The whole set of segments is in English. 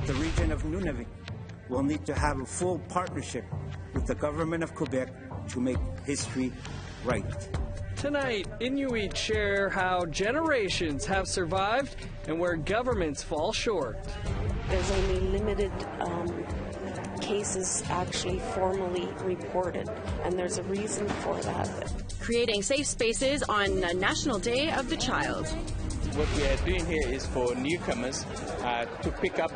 The region of Nunavut will need to have a full partnership with the government of Quebec to make history right. Tonight, Inuit share how generations have survived and where governments fall short. There's only limited cases actually formally reported, and there's a reason for that. Creating safe spaces on National Day of the Child. What we are doing here is for newcomers to pick up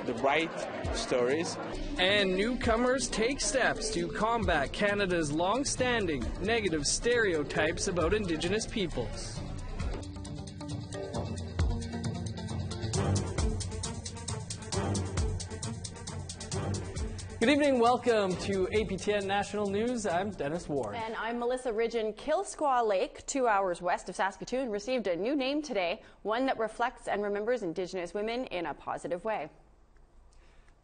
the right stories. And newcomers take steps to combat Canada's long-standing negative stereotypes about Indigenous peoples. Good evening, welcome to APTN National News. I'm Dennis Ward. And I'm Melissa Ridgen. Kilsquaw Lake, 2 hours west of Saskatoon, received a new name today, one that reflects and remembers Indigenous women in a positive way.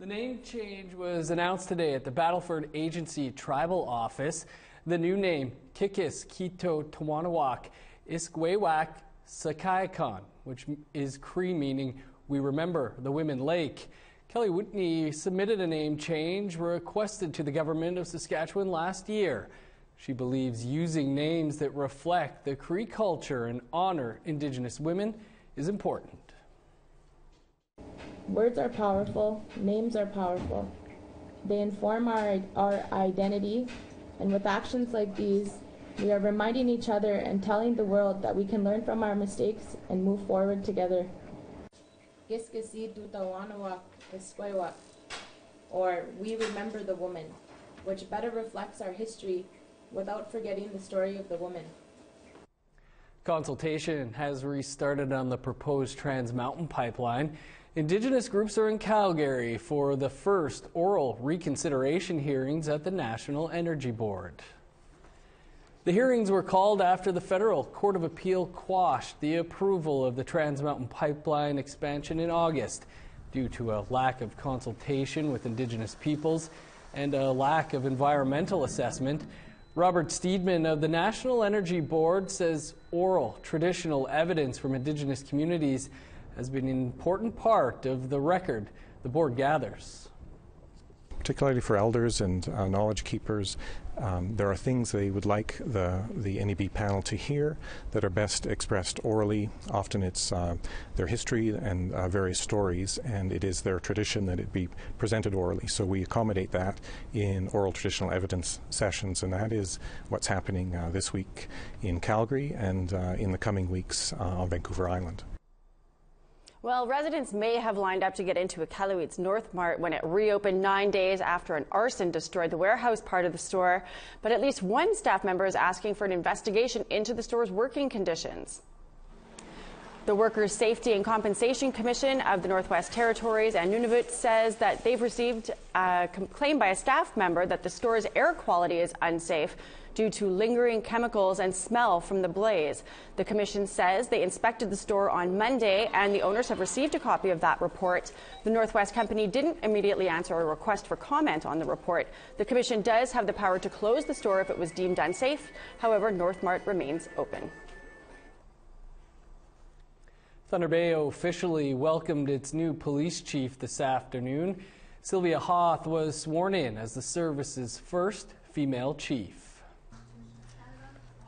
The name change was announced today at the Battleford Agency Tribal Office. The new name, Kikis Kito Tawanawak Iskwewak Sakaikan, which is Cree meaning we remember the Women Lake. Kelly Whitney submitted a name change requested to the government of Saskatchewan last year. She believes using names that reflect the Cree culture and honor Indigenous women is important. Words are powerful, names are powerful. They inform our identity, and with actions like these, we are reminding each other and telling the world that we can learn from our mistakes and move forward together. Or we remember the woman, which better reflects our history without forgetting the story of the woman. Consultation has restarted on the proposed Trans Mountain Pipeline. Indigenous groups are in Calgary for the first oral reconsideration hearings at the National Energy Board. The hearings were called after the Federal Court of Appeal quashed the approval of the Trans Mountain Pipeline expansion in August due to a lack of consultation with Indigenous peoples and a lack of environmental assessment. Robert Steedman of the National Energy Board says oral traditional evidence from Indigenous communities has been an important part of the record the board gathers. Particularly for elders and knowledge keepers, there are things they would like the NEB panel to hear that are best expressed orally. Often it's their history and various stories, and it is their tradition that it be presented orally. So we accommodate that in oral traditional evidence sessions, and that is what's happening this week in Calgary and in the coming weeks on Vancouver Island. Well, residents may have lined up to get into Iqaluit's North Mart when it reopened 9 days after an arson destroyed the warehouse part of the store. But at least one staff member is asking for an investigation into the store's working conditions. The Workers' Safety and Compensation Commission of the Northwest Territories and Nunavut says that they've received a claim by a staff member that the store's air quality is unsafe due to lingering chemicals and smell from the blaze. The commission says they inspected the store on Monday and the owners have received a copy of that report. The Northwest Company didn't immediately answer a request for comment on the report. The commission does have the power to close the store if it was deemed unsafe. However, North Mart remains open. Thunder Bay officially welcomed its new police chief this afternoon. Sylvia Hoth was sworn in as the service's first female chief.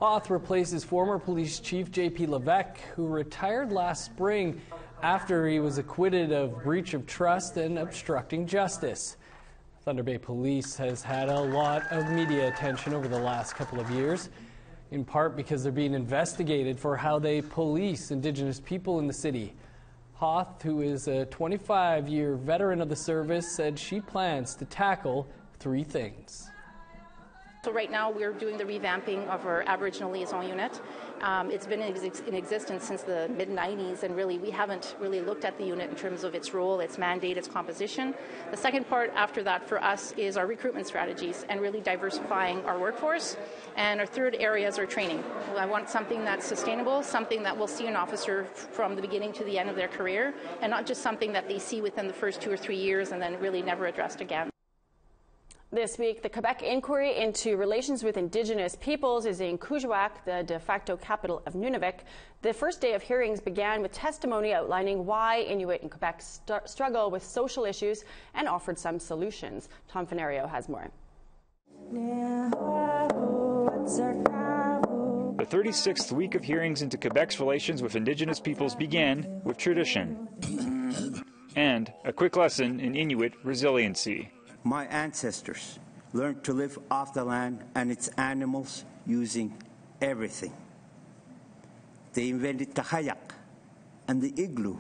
Hoth replaces former police chief J.P. Levesque, who retired last spring after he was acquitted of breach of trust and obstructing justice. Thunder Bay Police has had a lot of media attention over the last couple of years, in part because they're being investigated for how they police Indigenous people in the city. Hoth, who is a 25-year veteran of the service, said she plans to tackle 3 things. So right now we're doing the revamping of our Aboriginal Liaison Unit. It's been in existence since the mid-90s, and really we haven't really looked at the unit in terms of its role, its mandate, its composition. The second part after that for us is our recruitment strategies and really diversifying our workforce. And our third area is our training. I want something that's sustainable, something that will see an officer from the beginning to the end of their career, and not just something that they see within the first 2 or 3 years and then really never addressed again. This week, the Quebec inquiry into relations with Indigenous peoples is in Kuujjuaq, the de facto capital of Nunavut. The first day of hearings began with testimony outlining why Inuit in Quebec struggle with social issues and offered some solutions. Tom Fenario has more. The 36th week of hearings into Quebec's relations with Indigenous peoples began with tradition and a quick lesson in Inuit resiliency. My ancestors learned to live off the land and its animals using everything. They invented the hayak and the igloo.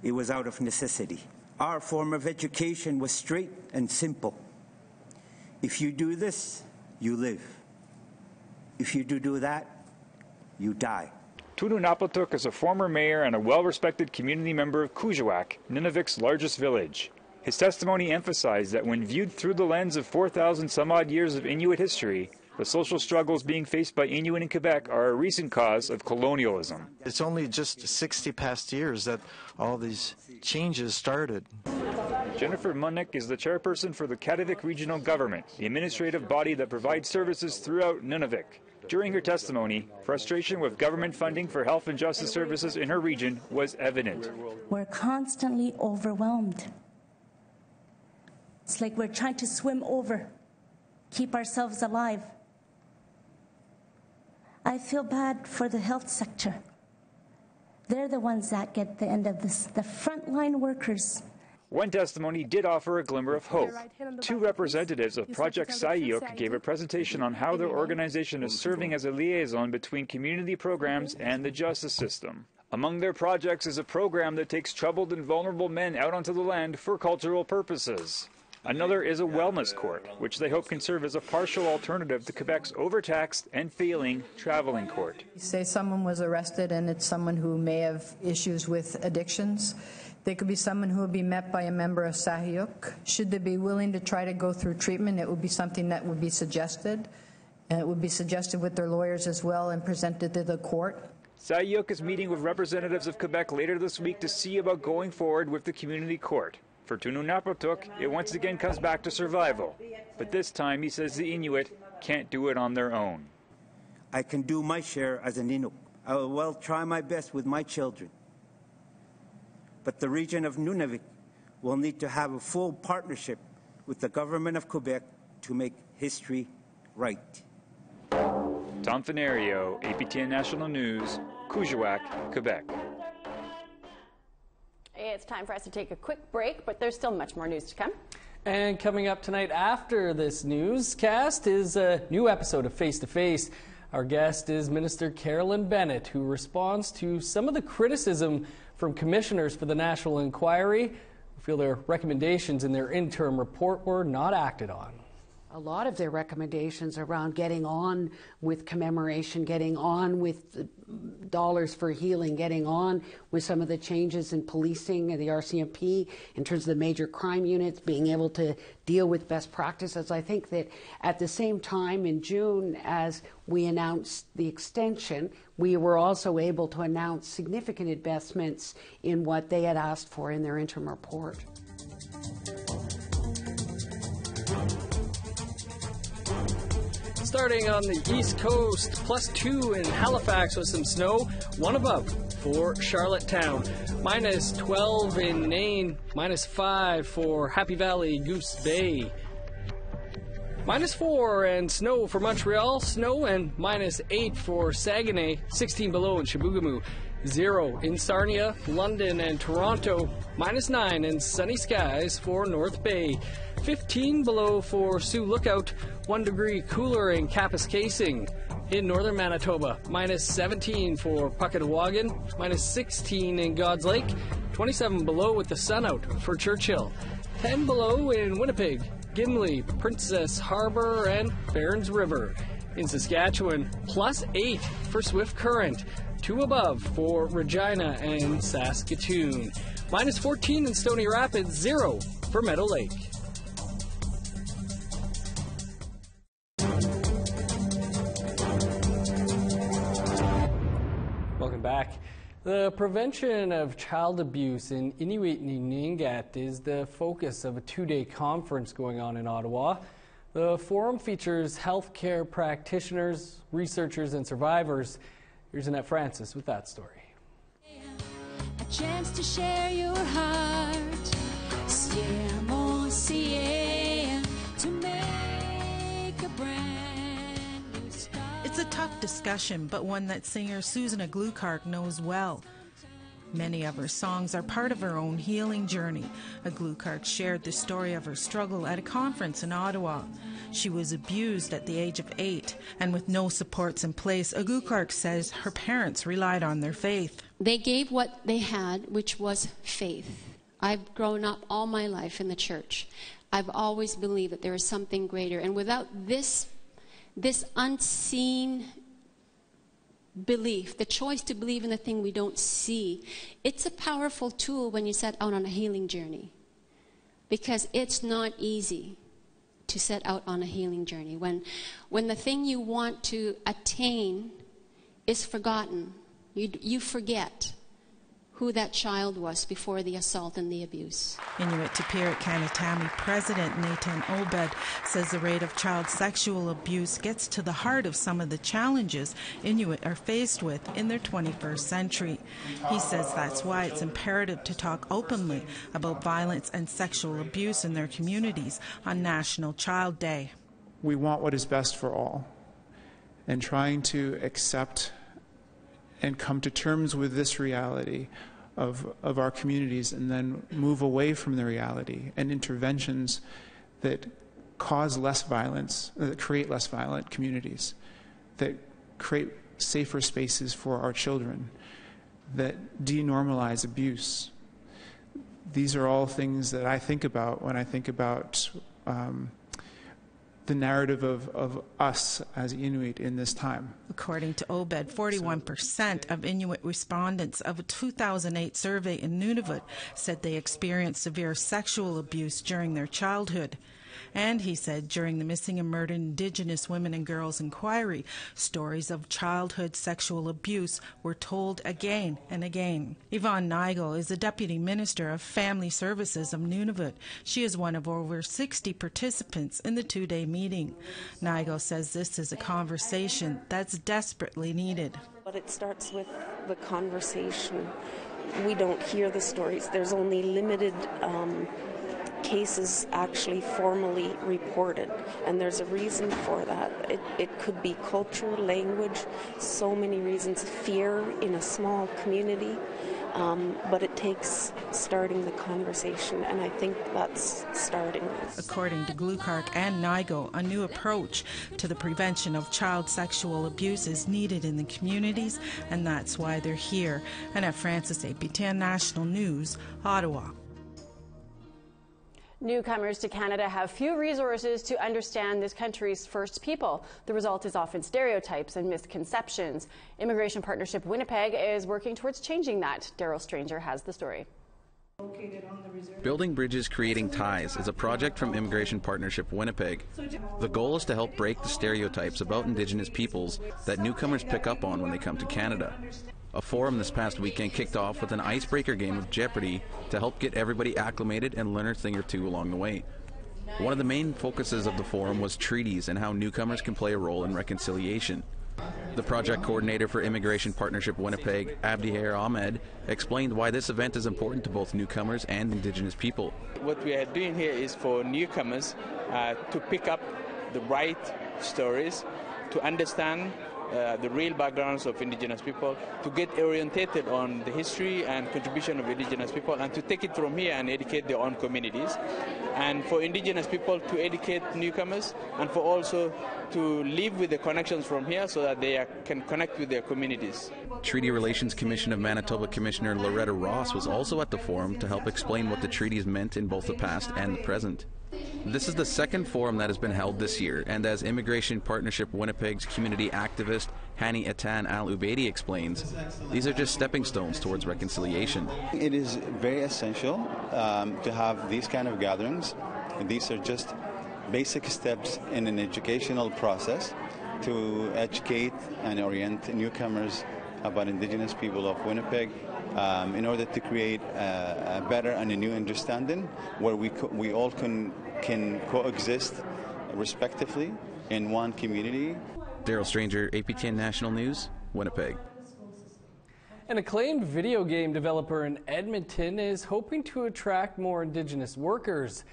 It was out of necessity. Our form of education was straight and simple. If you do this, you live. If you do that, you die. Tunu Napatuk is a former mayor and a well-respected community member of Kuujjuaq, Nunavut's largest village. His testimony emphasized that when viewed through the lens of 4,000 some odd years of Inuit history, the social struggles being faced by Inuit in Quebec are a recent cause of colonialism. It's only just 60 past years that all these changes started. Jennifer Munnick is the chairperson for the Kativik Regional Government, the administrative body that provides services throughout Nunavut. During her testimony, frustration with government funding for health and justice services in her region was evident. We're constantly overwhelmed. It's like we're trying to swim over, keep ourselves alive. I feel bad for the health sector. They're the ones that get the end of this, the frontline workers. One testimony did offer a glimmer of hope. Two representatives of Project Sayuk gave a presentation on how their organization is serving as a liaison between community programs and the justice system. Among their projects is a program that takes troubled and vulnerable men out onto the land for cultural purposes. Another is a wellness court, which they hope can serve as a partial alternative to Quebec's overtaxed and failing traveling court. Say someone was arrested and it's someone who may have issues with addictions. They could be someone who would be met by a member of Sayuk. Should they be willing to try to go through treatment, it would be something that would be suggested. And it would be suggested with their lawyers as well and presented to the court. Sayuk is meeting with representatives of Quebec later this week to see about going forward with the community court. For Tunu Napatuk, it once again comes back to survival. But this time, he says the Inuit can't do it on their own. I can do my share as an Inuit. I will try my best with my children. But the region of Nunavut will need to have a full partnership with the government of Quebec to make history right. Tom Fenario, APTN National News, Kuujjuaq, Quebec. It's time for us to take a quick break, but there's still much more news to come. And coming up tonight after this newscast is a new episode of Face to Face. Our guest is Minister Carolyn Bennett, who responds to some of the criticism from commissioners for the National Inquiry, who feel their recommendations in their interim report were not acted on. A lot of their recommendations around getting on with commemoration, getting on with dollars for healing, getting on with some of the changes in policing and the RCMP in terms of the major crime units, being able to deal with best practices. I think that at the same time in June, as we announced the extension, we were also able to announce significant investments in what they had asked for in their interim report. Starting on the East Coast, +2 in Halifax with some snow, 1 above for Charlottetown. -12 in Nain, -5 for Happy Valley, Goose Bay. -4 and snow for Montreal, snow, and -8 for Saguenay, 16 below in Chibougamau. 0 in Sarnia, London, and Toronto. -9 and sunny skies for North Bay. 15 below for Sioux Lookout. 1 degree cooler in Kapuskasing. In northern Manitoba, -17 for Puckatawagan. -16 in God's Lake. 27 below with the sun out for Churchill. 10 below in Winnipeg, Gimli, Princess Harbor, and Barons River. In Saskatchewan, +8 for Swift Current. 2 above for Regina and Saskatoon. -14 in Stony Rapids, 0 for Meadow Lake. Welcome back. The prevention of child abuse in Inuit Ningat is the focus of a two-day conference going on in Ottawa. The forum features healthcare practitioners, researchers, and survivors. Here's Annette Francis with that story. A chance to share your heart. To make a brand new start. It's a tough discussion, but one that singer Susan Aglukark knows well. Many of her songs are part of her own healing journey. Aglukark shared the story of her struggle at a conference in Ottawa. She was abused at the age of 8, and with no supports in place, Aglukark says her parents relied on their faith. They gave what they had, which was faith. I've grown up all my life in the church. I've always believed that there is something greater. And without this unseen belief, the choice to believe in the thing we don't see, it's a powerful tool when you set out on a healing journey. Because it's not easy to set out on a healing journey. When the thing you want to attain is forgotten, you forget who that child was before the assault and the abuse. Inuit Tapir Kanatami President Nathan Obed says the rate of child sexual abuse gets to the heart of some of the challenges Inuit are faced with in their 21st century. He says that's why it's imperative to talk openly about violence and sexual abuse in their communities on National Child Day. We want what is best for all, and trying to accept and come to terms with this reality of our communities, and then move away from the reality and interventions that cause less violence, that create less violent communities, that create safer spaces for our children, that denormalize abuse. These are all things that I think about when I think about the narrative of us as Inuit in this time. According to Obed, 41% of Inuit respondents of a 2008 survey in Nunavut said they experienced severe sexual abuse during their childhood. And he said during the Missing and Murdered Indigenous Women and Girls Inquiry, stories of childhood sexual abuse were told again and again. Yvonne Nigel is the Deputy Minister of Family Services of Nunavut. She is one of over 60 participants in the two-day meeting. Nigel says this is a conversation that's desperately needed. But it starts with the conversation. We don't hear the stories. There's only limited cases actually formally reported, and there's a reason for that. It could be culture, language, so many reasons, fear in a small community, but it takes starting the conversation, and I think that's starting. According to Glukark and Nigel, a new approach to the prevention of child sexual abuse is needed in the communities, and that's why they're here. Annette Francis, APTN National News, Ottawa. Newcomers to Canada have few resources to understand this country's First People. The result is often stereotypes and misconceptions. Immigration Partnership Winnipeg is working towards changing that. Daryl Stranger has the story. Building Bridges, Creating Ties is a project from Immigration Partnership Winnipeg. The goal is to help break the stereotypes about Indigenous peoples that newcomers pick up on when they come to Canada. A forum this past weekend kicked off with an icebreaker game of Jeopardy to help get everybody acclimated and learn a thing or two along the way. One of the main focuses of the forum was treaties and how newcomers can play a role in reconciliation. The project coordinator for Immigration Partnership Winnipeg, Abdihair Ahmed, explained why this event is important to both newcomers and Indigenous people. What we are doing here is for newcomers to pick up the right stories, to understand the real backgrounds of Indigenous people, to get orientated on the history and contribution of Indigenous people, and to take it from here and educate their own communities. And for Indigenous people to educate newcomers, and for also to live with the connections from here so that they can connect with their communities. Treaty Relations Commission of Manitoba Commissioner Loretta Ross was also at the forum to help explain what the treaties meant in both the past and the present. This is the second forum that has been held this year, and as Immigration Partnership Winnipeg's community activist Hani Atan Al-Ubaidi explains, these are just stepping stones towards reconciliation. It is very essential to have these kind of gatherings. These are just basic steps in an educational process to educate and orient newcomers about Indigenous people of Winnipeg in order to create a better and a new understanding where we all can coexist respectively in one community. Daryl Stranger, APTN National News, Winnipeg. An acclaimed video game developer in Edmonton is hoping to attract more Indigenous workers.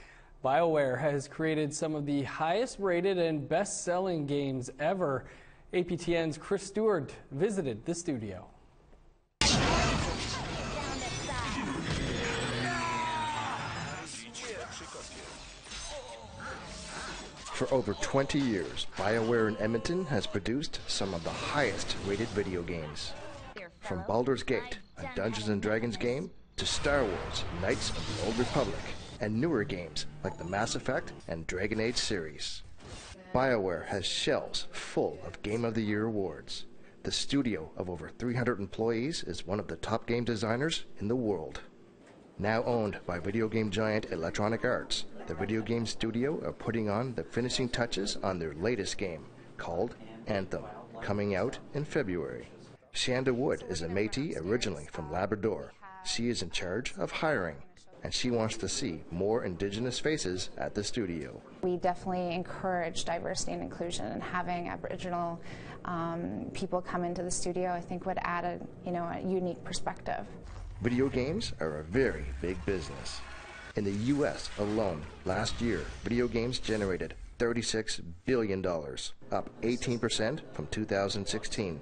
BioWare has created some of the highest rated and best-selling games ever. APTN's Chris Stewart visited the studio. For over 20 years, BioWare in Edmonton has produced some of the highest rated video games. From Baldur's Gate, a Dungeons & Dragons game, to Star Wars, Knights of the Old Republic, and newer games like the Mass Effect and Dragon Age series. BioWare has shelves full of Game of the Year awards. The studio of over 300 employees is one of the top game designers in the world. Now owned by video game giant Electronic Arts, the video game studio are putting on the finishing touches on their latest game, called Anthem, coming out in February. Shanda Wood is a Métis originally from Labrador. She is in charge of hiring, and she wants to see more Indigenous faces at the studio. We definitely encourage diversity and inclusion, and having Aboriginal people come into the studio, I think, would add a unique perspective. Video games are a very big business. In the U.S. alone, last year, video games generated $36 billion, up 18% from 2016.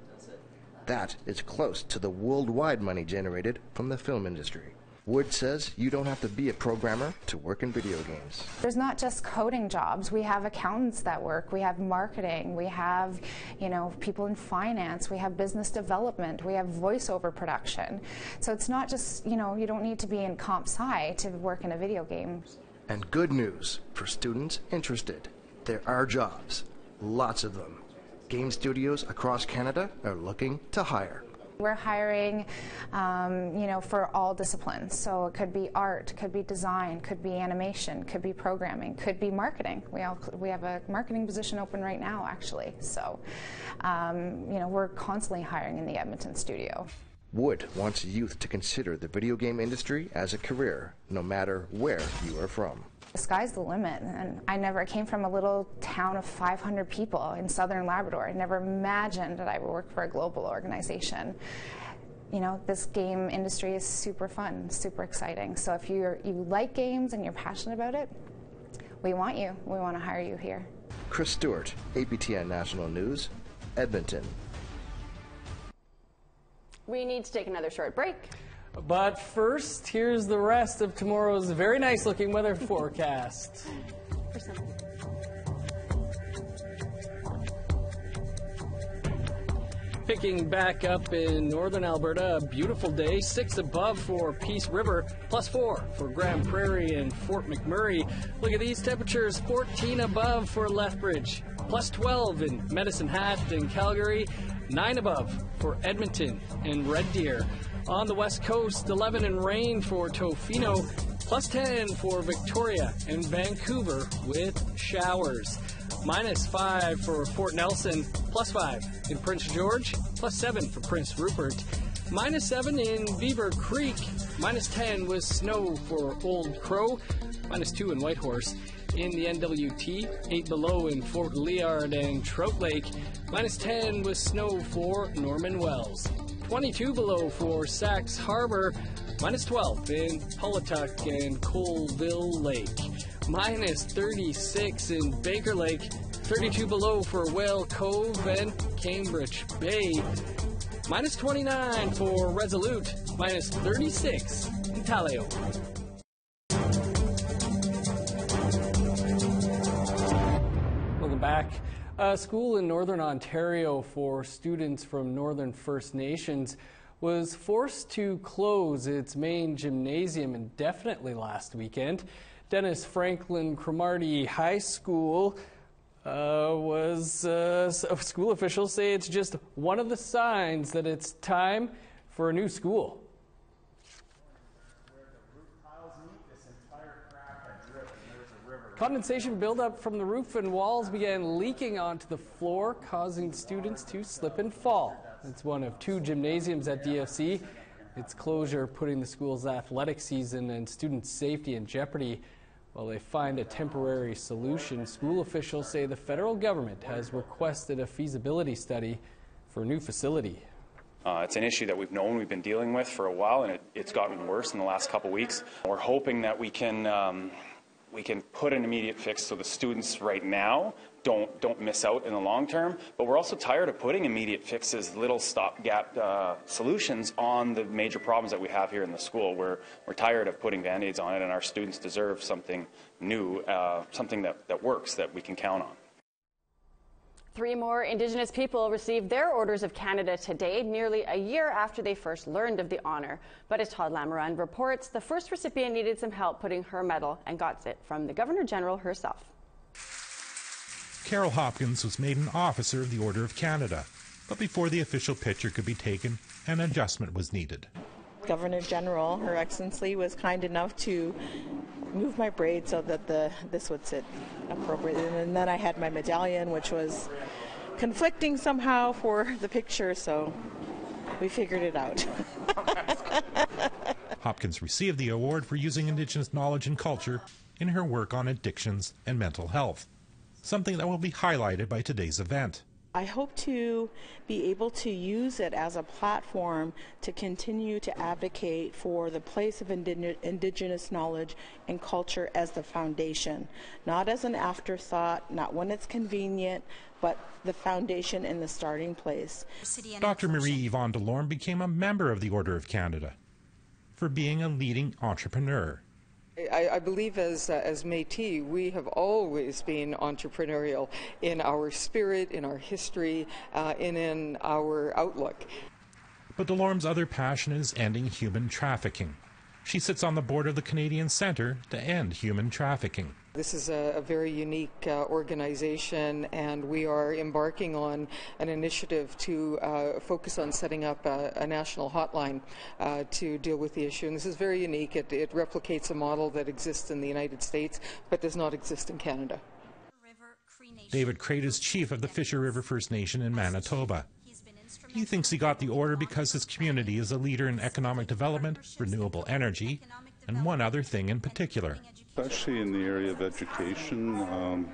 That is close to the worldwide money generated from the film industry. Wood says you don't have to be a programmer to work in video games. There's not just coding jobs. We have accountants that work. We have marketing. We have, people in finance. We have business development. We have voiceover production. So it's not just, you don't need to be in comp sci to work in a video game. And good news for students interested. There are jobs, lots of them. Game studios across Canada are looking to hire. We're hiring, for all disciplines. So it could be art, could be design, could be animation, could be programming, could be marketing. We have a marketing position open right now, actually. So, we're constantly hiring in the Edmonton studio. Wood wants youth to consider the video game industry as a career, no matter where you are from. The sky's the limit, and I came from a little town of 500 people in southern Labrador. I never imagined that I would work for a global organization. This game industry is super fun, super exciting. So if you like games and you're passionate about it, we want you. We want to hire you here. Chris Stewart, APTN National News, Edmonton. We need to take another short break. But first, here's the rest of tomorrow's very nice-looking weather forecast. Picking back up in northern Alberta, a beautiful day, 6 above for Peace River, +4 for Grand Prairie and Fort McMurray. Look at these temperatures, 14 above for Lethbridge, +12 in Medicine Hat and Calgary, 9 above for Edmonton and Red Deer. On the west coast, 11 in rain for Tofino, +10 for Victoria and Vancouver with showers. -5 for Fort Nelson, +5 in Prince George, +7 for Prince Rupert. -7 in Beaver Creek, -10 with snow for Old Crow, -2 in Whitehorse. In the NWT, 8 below in Fort Liard and Trout Lake, -10 with snow for Norman Wells. 22 below for Sax Harbor, -12 in Pawatuck and Colville Lake, -36 in Baker Lake, 32 below for Whale Cove and Cambridge Bay, -29 for Resolute, -36 in Taleo. Welcome back. A school in Northern Ontario for students from Northern First Nations was forced to close its main gymnasium indefinitely last weekend. Dennis Franklin Cromartie High School school officials say it's just one of the signs that it's time for a new school. Condensation buildup from the roof and walls began leaking onto the floor, causing students to slip and fall. It's one of 2 gymnasiums at DFC. Its closure putting the school's athletic season and student safety in jeopardy. While they find a temporary solution, school officials say the federal government has requested a feasibility study for a new facility. It's an issue that we've been dealing with for a while, and it's gotten worse in the last couple weeks. We're hoping that we can put an immediate fix so the students right now don't miss out in the long term. But we're also tired of putting immediate fixes, little stopgap solutions on the major problems that we have here in the school. We're tired of putting Band-Aids on it, and our students deserve something new, something that works, that we can count on. 3 more Indigenous people received their Orders of Canada today, nearly a year after they first learned of the honour. But as Todd Lamoran reports, the first recipient needed some help putting her medal and got it from the Governor-General herself. Carol Hopkins was made an officer of the Order of Canada, but before the official picture could be taken, an adjustment was needed. Governor-General, Her Excellency, was kind enough to move my braid so that this would sit appropriately. And then I had my medallion, which was conflicting somehow for the picture, so we figured it out. Hopkins received the award for using Indigenous knowledge and culture in her work on addictions and mental health, something that will be highlighted by today's event. I hope to be able to use it as a platform to continue to advocate for the place of Indigenous knowledge and culture as the foundation, not as an afterthought, not when it's convenient, but the foundation and the starting place. Dr. Marie Yvonne Delorme became a member of the Order of Canada for being a leading entrepreneur. I believe as Métis, we have always been entrepreneurial in our spirit, in our history, and in our outlook. But Delorme's other passion is ending human trafficking. She sits on the board of the Canadian Centre to End Human Trafficking. This is a very unique organization, and we are embarking on an initiative to focus on setting up a national hotline to deal with the issue. And this is very unique. It replicates a model that exists in the United States but does not exist in Canada. David Crate is chief of the Fisher River First Nation in Manitoba. He thinks he got the order because his community is a leader in economic development, renewable energy, and one other thing in particular. Especially in the area of education,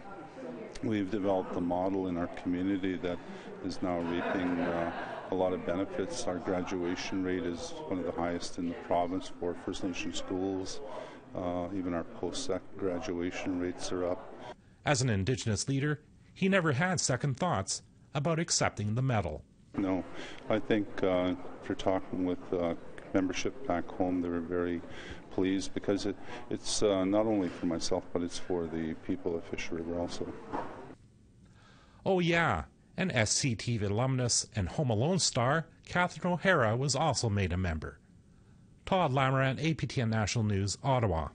we've developed a model in our community that is now reaping a lot of benefits. Our graduation rate is one of the highest in the province for First Nation schools. Even our post-sec graduation rates are up. As an Indigenous leader, he never had second thoughts about accepting the medal. No, I think for talking with membership back home, they were very pleased because it's not only for myself, but it's for the people of Fisher River also. Oh yeah, and SCTV alumnus and Home Alone star Catherine O'Hara was also made a member. Todd Lamoran, APTN National News, Ottawa.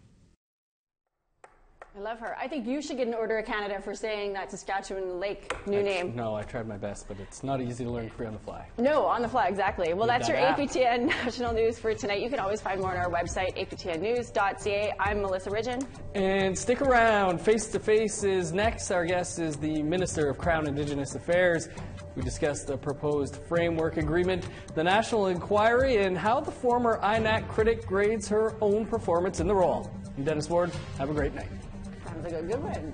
I love her. I think you should get an Order of Canada for saying that Saskatchewan Lake new name. No, I tried my best, but it's not easy to learn free on the fly. No, on the fly, exactly. Well, that's your APTN National News for tonight. You can always find more on our website, aptnnews.ca. I'm Melissa Ridgen. And stick around. Face to Face is next. Our guest is the Minister of Crown Indigenous Affairs. We discussed the proposed framework agreement, the national inquiry, and how the former INAC critic grades her own performance in the role. I'm Dennis Ward. Have a great night. Sounds like a good one.